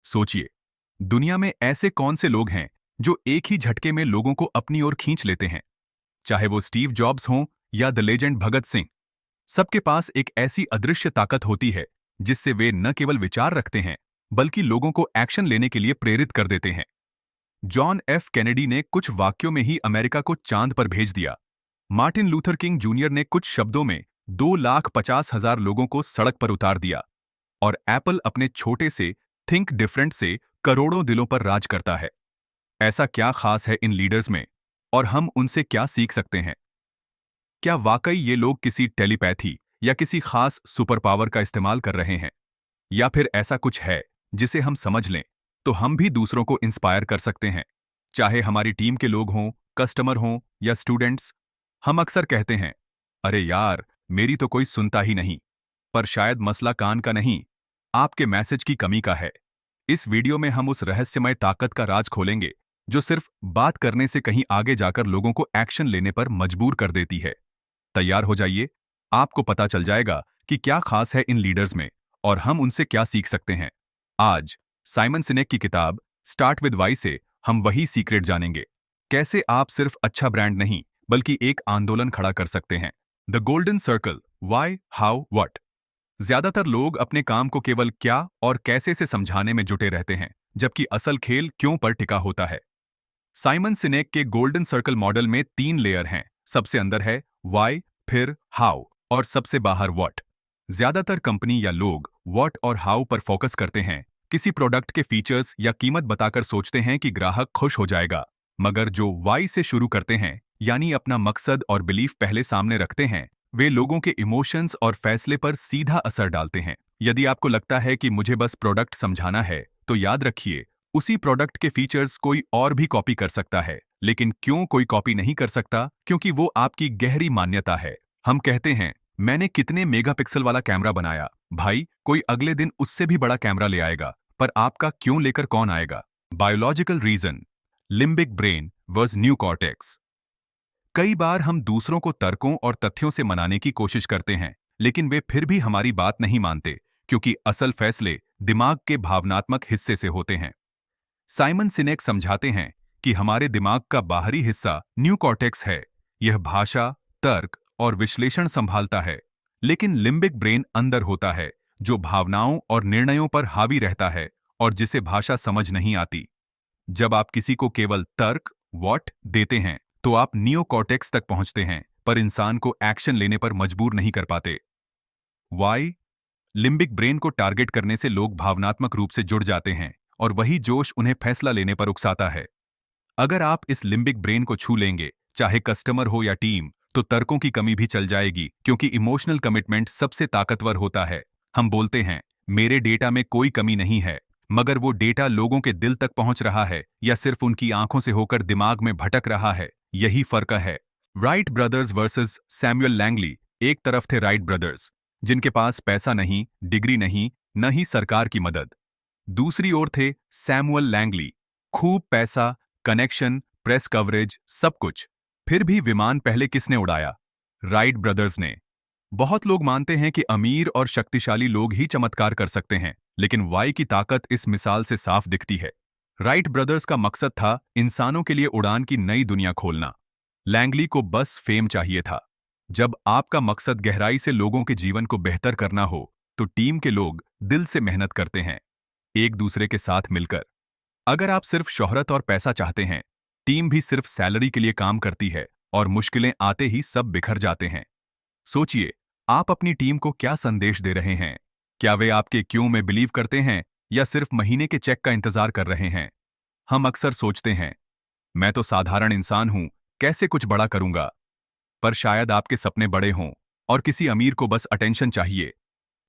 सोचिए, दुनिया में ऐसे कौन से लोग हैं जो एक ही झटके में लोगों को अपनी ओर खींच लेते हैं। चाहे वो स्टीव जॉब्स हों या द लेजेंड भगत सिंह, सबके पास एक ऐसी अदृश्य ताकत होती है जिससे वे न केवल विचार रखते हैं बल्कि लोगों को एक्शन लेने के लिए प्रेरित कर देते हैं। जॉन एफ कैनेडी ने कुछ वाक्यों में ही अमेरिका को चांद पर भेज दिया। मार्टिन लूथर किंग जूनियर ने कुछ शब्दों में 2,50,000 लोगों को सड़क पर उतार दिया। और एप्पल अपने छोटे से थिंक डिफरेंट से करोड़ों दिलों पर राज करता है। ऐसा क्या खास है इन लीडर्स में और हम उनसे क्या सीख सकते हैं? क्या वाकई ये लोग किसी टेलीपैथी या किसी खास सुपर पावर का इस्तेमाल कर रहे हैं, या फिर ऐसा कुछ है जिसे हम समझ लें तो हम भी दूसरों को इंस्पायर कर सकते हैं? चाहे हमारी टीम के लोग हों, कस्टमर हों या स्टूडेंट्स, हम अक्सर कहते हैं, अरे यार, मेरी तो कोई सुनता ही नहीं। पर शायद मसला कान का नहीं, आपके मैसेज की कमी का है। इस वीडियो में हम उस रहस्यमय ताकत का राज खोलेंगे जो सिर्फ बात करने से कहीं आगे जाकर लोगों को एक्शन लेने पर मजबूर कर देती है। तैयार हो जाइए, आपको पता चल जाएगा कि क्या खास है इन लीडर्स में और हम उनसे क्या सीख सकते हैं। आज साइमन सिनेक की किताब स्टार्ट विद वाई से हम वही सीक्रेट जानेंगे, कैसे आप सिर्फ अच्छा ब्रांड नहीं बल्कि एक आंदोलन खड़ा कर सकते हैं। The golden circle, why, how, what. ज्यादातर लोग अपने काम को केवल क्या और कैसे से समझाने में जुटे रहते हैं, जबकि असल खेल क्यों पर टिका होता है। साइमन सिनेक के गोल्डन सर्कल मॉडल में 3 लेयर हैं। सबसे अंदर है व्हाई, फिर हाउ और सबसे बाहर व्हाट। ज्यादातर कंपनी या लोग व्हाट और हाउ पर फोकस करते हैं। किसी प्रोडक्ट के फीचर्स या कीमत बताकर सोचते हैं कि ग्राहक खुश हो जाएगा। मगर जो व्हाई से शुरू करते हैं, यानी अपना मकसद और बिलीफ पहले सामने रखते हैं, वे लोगों के इमोशंस और फैसले पर सीधा असर डालते हैं। यदि आपको लगता है कि मुझे बस प्रोडक्ट समझाना है, तो याद रखिए, उसी प्रोडक्ट के फीचर्स कोई और भी कॉपी कर सकता है। लेकिन क्यों कोई कॉपी नहीं कर सकता? क्योंकि वो आपकी गहरी मान्यता है। हम कहते हैं, मैंने कितने मेगापिक्सल वाला कैमरा बनाया। भाई, कोई अगले दिन उससे भी बड़ा कैमरा ले आएगा, पर आपका क्यों लेकर कौन आएगा? Biological reason, limbic brain versus new cortex. कई बार हम दूसरों को तर्कों और तथ्यों से मनाने की कोशिश करते हैं, लेकिन वे फिर भी हमारी बात नहीं मानते, क्योंकि असल फैसले दिमाग के भावनात्मक हिस्से से होते हैं। साइमन सिनेक समझाते हैं कि हमारे दिमाग का बाहरी हिस्सा न्यू कॉर्टेक्स है। यह भाषा, तर्क और विश्लेषण संभालता है। लेकिन लिम्बिक ब्रेन अंदर होता है, जो भावनाओं और निर्णयों पर हावी रहता है और जिसे भाषा समझ नहीं आती। जब आप किसी को केवल तर्क, व्हाट देते हैं, तो आप नियो कॉर्टेक्स तक पहुंचते हैं, पर इंसान को एक्शन लेने पर मजबूर नहीं कर पाते। वाई, लिम्बिक ब्रेन को टारगेट करने से लोग भावनात्मक रूप से जुड़ जाते हैं और वही जोश उन्हें फैसला लेने पर उकसाता है। अगर आप इस लिम्बिक ब्रेन को छू लेंगे, चाहे कस्टमर हो या टीम, तो तर्कों की कमी भी चल जाएगी, क्योंकि इमोशनल कमिटमेंट सबसे ताकतवर होता है। हम बोलते हैं, मेरे डेटा में कोई कमी नहीं है, मगर वो डेटा लोगों के दिल तक पहुंच रहा है या सिर्फ उनकी आंखों से होकर दिमाग में भटक रहा है। यही फर्क है। Wright brothers versus Samuel Langley. एक तरफ थे राइट ब्रदर्स, जिनके पास पैसा नहीं, डिग्री नहीं, न ही सरकार की मदद। दूसरी ओर थे सैमुअल लैंगली, खूब पैसा, कनेक्शन, प्रेस कवरेज, सब कुछ। फिर भी विमान पहले किसने उड़ाया? राइट ब्रदर्स ने। बहुत लोग मानते हैं कि अमीर और शक्तिशाली लोग ही चमत्कार कर सकते हैं, लेकिन वाई की ताकत इस मिसाल से साफ दिखती है। राइट ब्रदर्स का मकसद था इंसानों के लिए उड़ान की नई दुनिया खोलना। लैंगली को बस फेम चाहिए था। जब आपका मकसद गहराई से लोगों के जीवन को बेहतर करना हो, तो टीम के लोग दिल से मेहनत करते हैं, एक दूसरे के साथ मिलकर। अगर आप सिर्फ शोहरत और पैसा चाहते हैं, टीम भी सिर्फ सैलरी के लिए काम करती है और मुश्किलें आते ही सब बिखर जाते हैं। सोचिए, आप अपनी टीम को क्या संदेश दे रहे हैं? क्या वे आपके क्यों में बिलीव करते हैं या सिर्फ महीने के चेक का इंतजार कर रहे हैं? हम अक्सर सोचते हैं, मैं तो साधारण इंसान हूं, कैसे कुछ बड़ा करूंगा? पर शायद आपके सपने बड़े हों और किसी अमीर को बस अटेंशन चाहिए।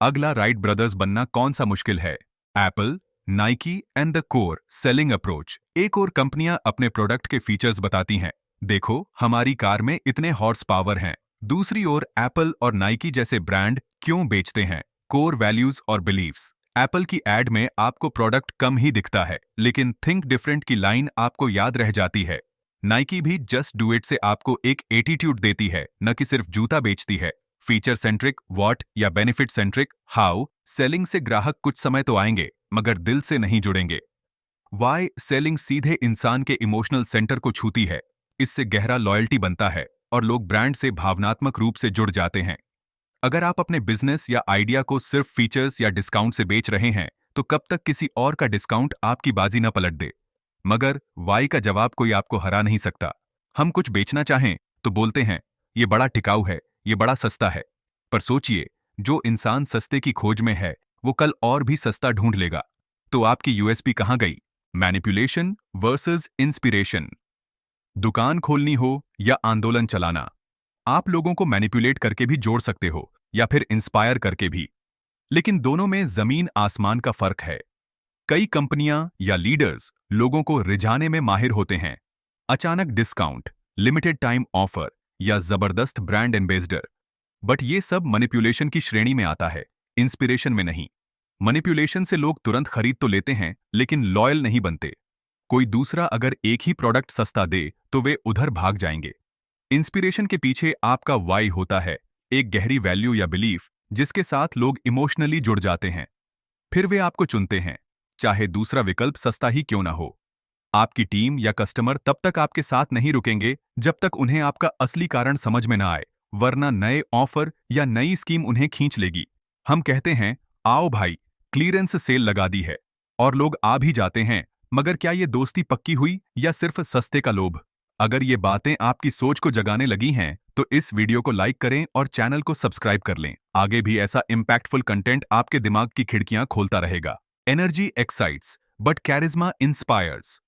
अगला राइट ब्रदर्स बनना कौन सा मुश्किल है? Apple, Nike and the core selling approach. एक और कंपनियां अपने प्रोडक्ट के फीचर्स बताती हैं, देखो हमारी कार में इतने हॉर्स पावर हैं। दूसरी ओर एप्पल और नाइकी जैसे ब्रांड क्यों बेचते हैं? कोर वैल्यूज और बिलीव्स। एप्पल की एड में आपको प्रोडक्ट कम ही दिखता है, लेकिन थिंक डिफरेंट की लाइन आपको याद रह जाती है। नाइकी भी जस्ट डू इट से आपको एक एटीट्यूड देती है, न कि सिर्फ जूता बेचती है। फीचर सेंट्रिक व्हाट या बेनिफिट सेंट्रिक हाउ, सेलिंग से ग्राहक कुछ समय तो आएंगे, मगर दिल से नहीं जुड़ेंगे। वाई सेलिंग सीधे इंसान के इमोशनल सेंटर को छूती है। इससे गहरा लॉयल्टी बनता है और लोग ब्रांड से भावनात्मक रूप से जुड़ जाते हैं। अगर आप अपने बिजनेस या आइडिया को सिर्फ फीचर्स या डिस्काउंट से बेच रहे हैं, तो कब तक किसी और का डिस्काउंट आपकी बाजी न पलट दे। मगर वाई का जवाब कोई आपको हरा नहीं सकता। हम कुछ बेचना चाहें तो बोलते हैं, ये बड़ा टिकाऊ है, ये बड़ा सस्ता है। पर सोचिए, जो इंसान सस्ते की खोज में है, वो कल और भी सस्ता ढूंढ लेगा। तो आपकी यूएसपी कहां गई? Manipulation versus inspiration. दुकान खोलनी हो या आंदोलन चलाना, आप लोगों को मैनिपुलेट करके भी जोड़ सकते हो या फिर इंस्पायर करके भी। लेकिन दोनों में जमीन आसमान का फर्क है। कई कंपनियां या लीडर्स लोगों को रिझाने में माहिर होते हैं। अचानक डिस्काउंट, लिमिटेड टाइम ऑफर या जबरदस्त ब्रांड एम्बेसडर। बट ये सब मैनिपुलेशन की श्रेणी में आता है, इंस्पिरेशन में नहीं। मैनिपुलेशन से लोग तुरंत खरीद तो लेते हैं, लेकिन लॉयल नहीं बनते। कोई दूसरा अगर एक ही प्रोडक्ट सस्ता दे तो वे उधर भाग जाएंगे। इंस्पिरेशन के पीछे आपका वाई होता है, एक गहरी वैल्यू या बिलीफ जिसके साथ लोग इमोशनली जुड़ जाते हैं। फिर वे आपको चुनते हैं, चाहे दूसरा विकल्प सस्ता ही क्यों ना हो। आपकी टीम या कस्टमर तब तक आपके साथ नहीं रुकेंगे जब तक उन्हें आपका असली कारण समझ में ना आए, वरना नए ऑफर या नई स्कीम उन्हें खींच लेगी। हम कहते हैं, आओ भाई, क्लीयरेंस सेल लगा दी है, और लोग आ भी जाते हैं। मगर क्या ये दोस्ती पक्की हुई या सिर्फ सस्ते का लोभ? अगर ये बातें आपकी सोच को जगाने लगी हैं, तो इस वीडियो को लाइक करें और चैनल को सब्सक्राइब कर लें। आगे भी ऐसा इम्पैक्टफुल कंटेंट आपके दिमाग की खिड़कियां खोलता रहेगा। Energy excites but charisma inspires.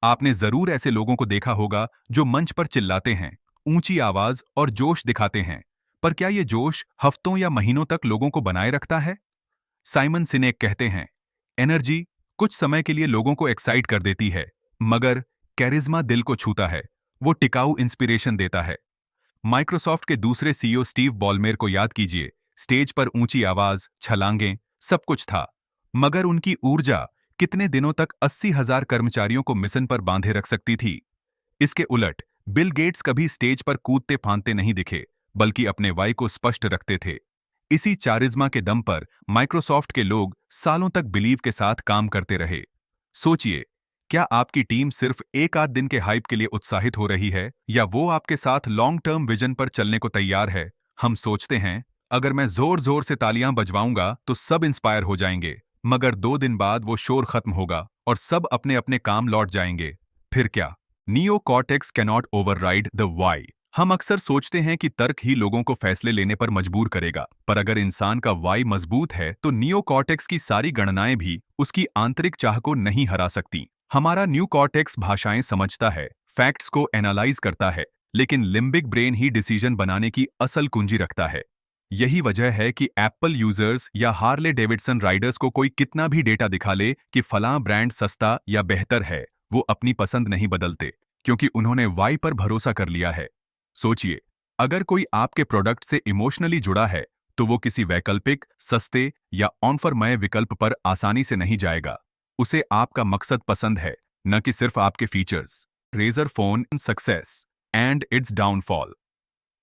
आपने जरूर ऐसे लोगों को देखा होगा जो मंच पर चिल्लाते हैं, ऊंची आवाज और जोश दिखाते हैं। पर क्या ये जोश हफ्तों या महीनों तक लोगों को बनाए रखता है? साइमन सिनेक कहते हैं, एनर्जी कुछ समय के लिए लोगों को एक्साइट कर देती है, मगर कैरिज्मा दिल को छूता है। वो टिकाऊ इंस्पिरेशन देता है। माइक्रोसॉफ्ट के दूसरे सीईओ स्टीव बॉलमेर को याद कीजिए। स्टेज पर ऊंची आवाज, छलांगें, सब कुछ था, मगर उनकी ऊर्जा कितने दिनों तक 80,000 कर्मचारियों को मिशन पर बांधे रख सकती थी। इसके उलट बिल गेट्स कभी स्टेज पर कूदते फांदते नहीं दिखे, बल्कि अपने वाई को स्पष्ट रखते थे। इसी चारिज्मा के दम पर माइक्रोसॉफ्ट के लोग सालों तक बिलीव के साथ काम करते रहे। सोचिए, क्या आपकी टीम सिर्फ एक आध दिन के हाइप के लिए उत्साहित हो रही है, या वो आपके साथ लॉन्ग टर्म विजन पर चलने को तैयार है? हम सोचते हैं, अगर मैं जोर जोर से तालियां बजवाऊंगा तो सब इंस्पायर हो जाएंगे, मगर 2 दिन बाद वो शोर खत्म होगा और सब अपने अपने काम लौट जाएंगे। फिर क्या? Neo cortex cannot override the why. हम अक्सर सोचते हैं कि तर्क ही लोगों को फैसले लेने पर मजबूर करेगा, पर अगर इंसान का वाई मजबूत है तो नियो कॉर्टेक्स की सारी गणनाएं भी उसकी आंतरिक चाह को नहीं हरा सकती। हमारा न्यू कॉर्टेक्स भाषाएं समझता है, फैक्ट्स को एनालाइज करता है, लेकिन लिम्बिक ब्रेन ही डिसीजन बनाने की असल कुंजी रखता है। यही वजह है कि एप्पल यूजर्स या हार्ले डेविडसन राइडर्स को कोई कितना भी डेटा दिखा ले कि फलां ब्रांड सस्ता या बेहतर है, वो अपनी पसंद नहीं बदलते, क्योंकि उन्होंने वाई पर भरोसा कर लिया है। सोचिए, अगर कोई आपके प्रोडक्ट से इमोशनली जुड़ा है, तो वो किसी वैकल्पिक, सस्ते या ऑफरमय विकल्प पर आसानी से नहीं जाएगा। उसे आपका मकसद पसंद है, न कि सिर्फ आपके features. Razr phone success and its downfall.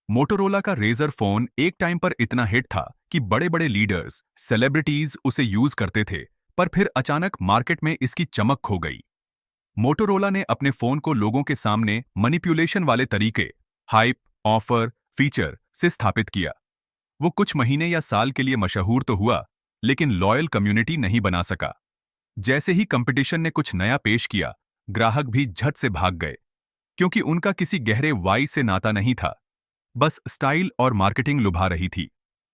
Motorola का रेजर फोन एक टाइम पर इतना हिट था कि बड़े बड़े लीडर्स, सेलिब्रिटीज उसे यूज करते थे, पर फिर अचानक मार्केट में इसकी चमक खो गई। मोटोरोला ने अपने फोन को लोगों के सामने मैनिपुलेशन वाले तरीके, हाइप, ऑफर, फीचर से स्थापित किया। वो कुछ महीने या साल के लिए मशहूर तो हुआ, लेकिन लॉयल कम्युनिटी नहीं बना सका। जैसे ही कंपटीशन ने कुछ नया पेश किया, ग्राहक भी झट से भाग गए, क्योंकि उनका किसी गहरे वाई से नाता नहीं था। बस स्टाइल और मार्केटिंग लुभा रही थी।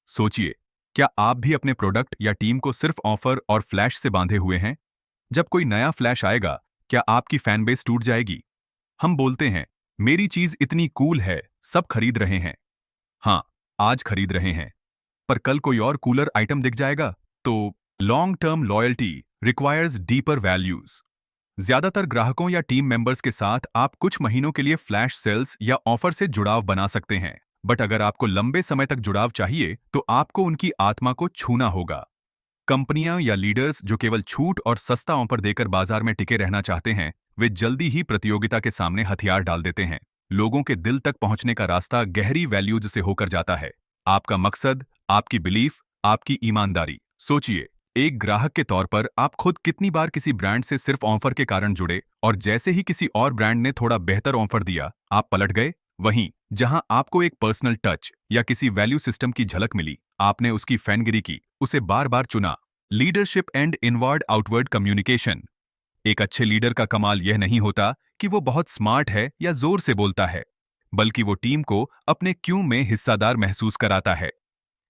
सोचिए, क्या आप भी अपने प्रोडक्ट या टीम को सिर्फ ऑफर और फ्लैश से बांधे हुए हैं? जब कोई नया फ्लैश आएगा, क्या आपकी फैन बेस टूट जाएगी? हम बोलते हैं, मेरी चीज इतनी कूल है, सब खरीद रहे हैं। हाँ, आज खरीद रहे हैं, पर कल कोई और कूलर आइटम दिख जाएगा। तो long term loyalty requires deeper values. ज्यादातर ग्राहकों या टीम मेंबर्स के साथ आप कुछ महीनों के लिए फ्लैश सेल्स या ऑफर से जुड़ाव बना सकते हैं, बट अगर आपको लंबे समय तक जुड़ाव चाहिए तो आपको उनकी आत्मा को छूना होगा। कंपनियां या लीडर्स जो केवल छूट और सस्ता ऑफर देकर बाजार में टिके रहना चाहते हैं, वे जल्दी ही प्रतियोगिता के सामने हथियार डाल देते हैं। लोगों के दिल तक पहुंचने का रास्ता गहरी वैल्यूज से होकर जाता है। आपका मकसद, आपकी बिलीफ, आपकी ईमानदारी। सोचिए, एक ग्राहक के तौर पर आप खुद कितनी बार किसी ब्रांड से सिर्फ ऑफर के कारण जुड़े और जैसे ही किसी और ब्रांड ने थोड़ा बेहतर ऑफर दिया, आप पलट गए? वहीं जहां आपको एक पर्सनल टच या किसी वैल्यू सिस्टम की झलक मिली, आपने उसकी फैनगिरी की, उसे बार बार चुना। Leadership and inward outward communication. एक अच्छे लीडर का कमाल यह नहीं होता कि वो बहुत स्मार्ट है या जोर से बोलता है, बल्कि वो टीम को अपने क्यों में हिस्सादार महसूस कराता है।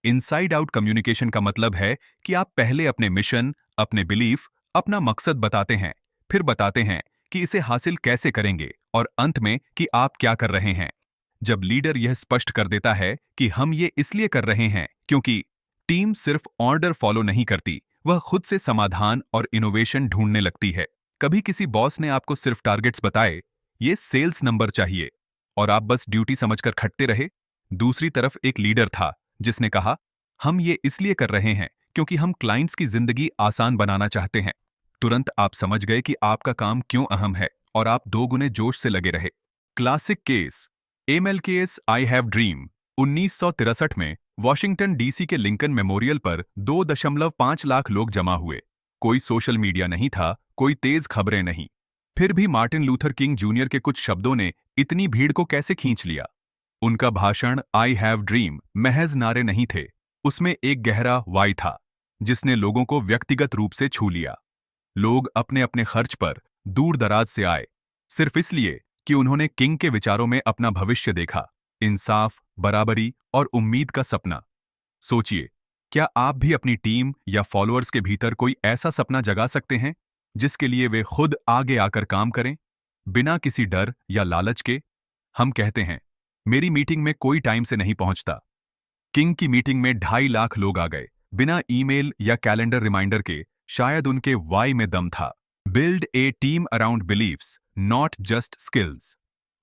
इनसाइड आउट कम्युनिकेशन का मतलब है कि आप पहले अपने मिशन, अपने बिलीफ, अपना मकसद बताते हैं, फिर बताते हैं कि इसे हासिल कैसे करेंगे और अंत में कि आप क्या कर रहे हैं। जब लीडर यह स्पष्ट कर देता है कि हम ये इसलिए कर रहे हैं क्योंकि टीम सिर्फ ऑर्डर फॉलो नहीं करती, वह खुद से समाधान और इनोवेशन ढूंढने लगती है। कभी किसी बॉस ने आपको सिर्फ टारगेट्स बताए, ये सेल्स नंबर चाहिए, और आप बस ड्यूटी समझकर खटते रहे। दूसरी तरफ एक लीडर था जिसने कहा, हम ये इसलिए कर रहे हैं क्योंकि हम क्लाइंट्स की जिंदगी आसान बनाना चाहते हैं। तुरंत आप समझ गए कि आपका काम क्यों अहम है और आप दो गुने जोश से लगे रहे। Classic case, MLK's I have dream. 1963 में वॉशिंगटन डीसी के लिंकन मेमोरियल पर 2.5 लाख लोग जमा हुए। कोई सोशल मीडिया नहीं था, कोई तेज खबरें नहीं। फिर भी मार्टिन लूथर किंग जूनियर के कुछ शब्दों ने इतनी भीड़ को कैसे खींच लिया? उनका भाषण आई हैव ड्रीम महज नारे नहीं थे, उसमें एक गहरा वाई था जिसने लोगों को व्यक्तिगत रूप से छू लिया। लोग अपने अपने खर्च पर दूर दराज से आए, सिर्फ इसलिए कि उन्होंने किंग के विचारों में अपना भविष्य देखा, इंसाफ, बराबरी और उम्मीद का सपना। सोचिए, क्या आप भी अपनी टीम या फॉलोअर्स के भीतर कोई ऐसा सपना जगा सकते हैं जिसके लिए वे खुद आगे आकर काम करें, बिना किसी डर या लालच के? हम कहते हैं, मेरी मीटिंग में कोई टाइम से नहीं पहुंचता। किंग की मीटिंग में 2.5 लाख लोग आ गए, बिना ईमेल या कैलेंडर रिमाइंडर के। शायद उनके वाई में दम था। Build a team around believes, not just skills.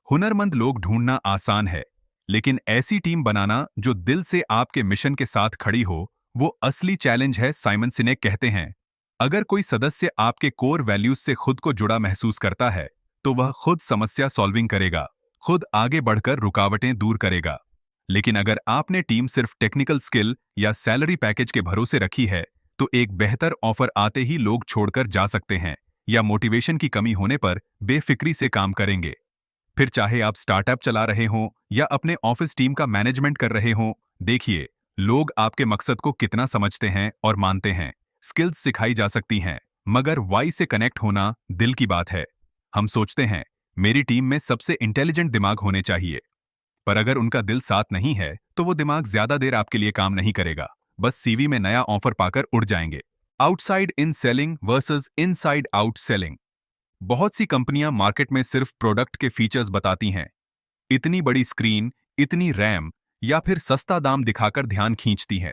हुनरमंद लोग ढूंढना आसान है, लेकिन ऐसी टीम बनाना जो दिल से आपके मिशन के साथ खड़ी हो, वो असली चैलेंज है। साइमन सिनेक कहते हैं, अगर कोई सदस्य आपके कोर वैल्यूज से खुद को जुड़ा महसूस करता है, तो वह खुद समस्या सॉल्विंग करेगा, खुद आगे बढ़कर रुकावटें दूर करेगा। लेकिन अगर आपने टीम सिर्फ टेक्निकल स्किल या सैलरी पैकेज के भरोसे रखी है, तो एक बेहतर ऑफर आते ही लोग छोड़कर जा सकते हैं या मोटिवेशन की कमी होने पर बेफिक्री से काम करेंगे। फिर चाहे आप स्टार्टअप चला रहे हों या अपने ऑफिस टीम का मैनेजमेंट कर रहे हों, देखिए, लोग आपके मकसद को कितना समझते हैं और मानते हैं। स्किल्स सिखाई जा सकती हैं, मगर वाई से कनेक्ट होना दिल की बात है। हम सोचते हैं, मेरी टीम में सबसे इंटेलिजेंट दिमाग होने चाहिए, पर अगर उनका दिल साथ नहीं है, तो वो दिमाग ज्यादा देर आपके लिए काम नहीं करेगा, बस सीवी में नया ऑफर पाकर उड़ जाएंगे। Outside in selling versus inside out selling. बहुत सी कंपनियां मार्केट में सिर्फ प्रोडक्ट के फीचर्स बताती हैं, इतनी बड़ी स्क्रीन, इतनी रैम, या फिर सस्ता दाम दिखाकर ध्यान खींचती हैं।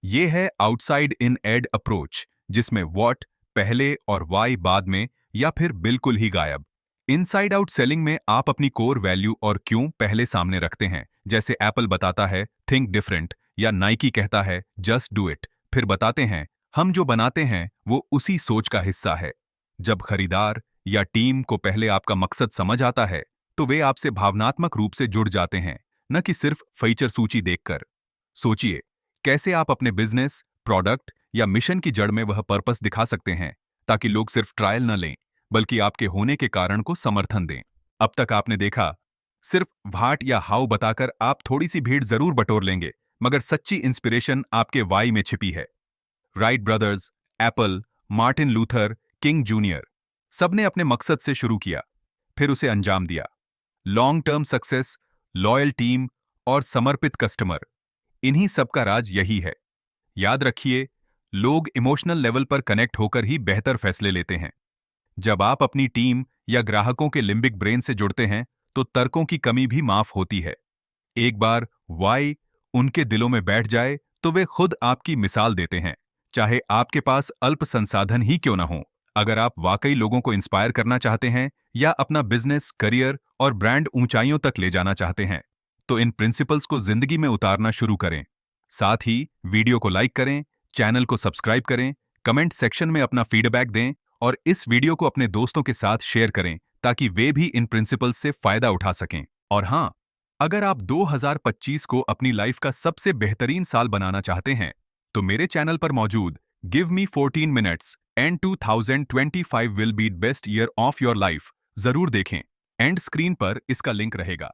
ये है आउटसाइड इन एड अप्रोच, जिसमें व्हाट पहले और वाई बाद में, या फिर बिल्कुल ही गायब। इनसाइड आउट सेलिंग में आप अपनी कोर वैल्यू और क्यों पहले सामने रखते हैं। जैसे एप्पल बताता है थिंक डिफरेंट, या नाइकी कहता है जस्ट डू इट, फिर बताते हैं हम जो बनाते हैं वो उसी सोच का हिस्सा है। जब खरीदार या टीम को पहले आपका मकसद समझ आता है, तो वे आपसे भावनात्मक रूप से जुड़ जाते हैं, न कि सिर्फ फीचर सूची देखकर। सोचिए, कैसे आप अपने बिजनेस, प्रोडक्ट या मिशन की जड़ में वह पर्पस दिखा सकते हैं, ताकि लोग सिर्फ ट्रायल न लें, बल्कि आपके होने के कारण को समर्थन दें। अब तक आपने देखा, सिर्फ व्हाट या हाउ बताकर आप थोड़ी सी भीड़ जरूर बटोर लेंगे, मगर सच्ची इंस्पिरेशन आपके वाई में छिपी है। Wright brothers, Apple, Martin Luther king junior, सबने अपने मकसद से शुरू किया, फिर उसे अंजाम दिया। Long term success, loyal team और समर्पित कस्टमर, इन्हीं सबका राज यही है। याद रखिए, लोग इमोशनल लेवल पर कनेक्ट होकर ही बेहतर फैसले लेते हैं। जब आप अपनी टीम या ग्राहकों के लिम्बिक ब्रेन से जुड़ते हैं, तो तर्कों की कमी भी माफ होती है। एक बार वाई उनके दिलों में बैठ जाए, तो वे खुद आपकी मिसाल देते हैं, चाहे आपके पास अल्प संसाधन ही क्यों ना हो। अगर आप वाकई लोगों को इंस्पायर करना चाहते हैं या अपना बिजनेस, करियर और ब्रांड ऊंचाइयों तक ले जाना चाहते हैं, तो इन प्रिंसिपल्स को जिंदगी में उतारना शुरू करें। साथ ही वीडियो को लाइक करें, चैनल को सब्सक्राइब करें, कमेंट सेक्शन में अपना फीडबैक दें और इस वीडियो को अपने दोस्तों के साथ शेयर करें, ताकि वे भी इन प्रिंसिपल्स से फायदा उठा सकें। और हाँ, अगर आप 2025 को अपनी लाइफ का सबसे बेहतरीन साल बनाना चाहते हैं, तो मेरे चैनल पर मौजूद give me 14 minutes and 2025 will be best year of your life. जरूर देखें, एंड स्क्रीन पर इसका लिंक रहेगा।